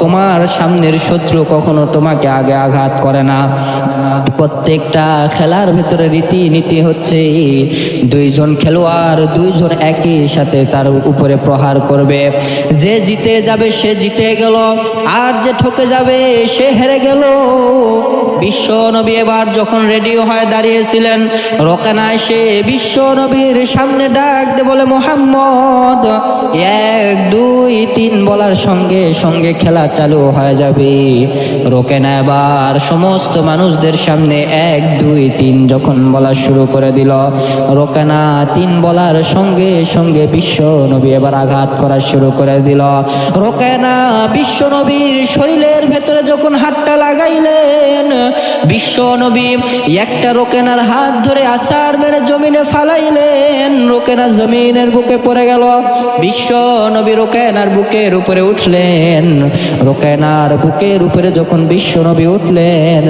তোমার সামনের শত্রু কখনো তোমাকে আগে আঘাত করে না। প্রত্যেকটা খেলার ভিতরে রীতি হচ্ছে দুইজন খেলোয়াড় দুইজন একই সাথে তার উপরে প্রহার করবে। যে জিতে যাবে সে জিতে গেল, আর যে ঠকে যাবে সে হেরে গেল। বিশ্ব নবী এবার যখন রেডি হয়ে দাঁড়িয়েছিলেন, রোকেনা এসে বিশ্ব নবীর সামনে ডাক দিয়ে বলে, মুহাম্মদ 1 2 3 বলার সঙ্গে সঙ্গে খেলা চালু হয়ে যাবে। রোকেনা এবার সমস্ত মানুষদের সামনে 1 2 3 যখন বলা শুরু করে দিল, রোকেনা 3 বলার সঙ্গে সঙ্গে বিশ্ব নবী এবার আঘাত করা শুরু করে দিল। রোকেনা বিশ্ব নবীর শরীরের ভেতরে যখন হাতটা লাগাইলেন, বিশ্ব নবী একটা রোকেনার হাত ধরে আছার মেরে জমিনে ফালাইলেন। রোকেনা জমিনের বুকে পড়ে গেল। বিশ্ব নবী রোকেনার বুকের উপরে উঠলেন। রোকেনার বুকের উপরে যখন বিশ্ব নবী উঠলেন,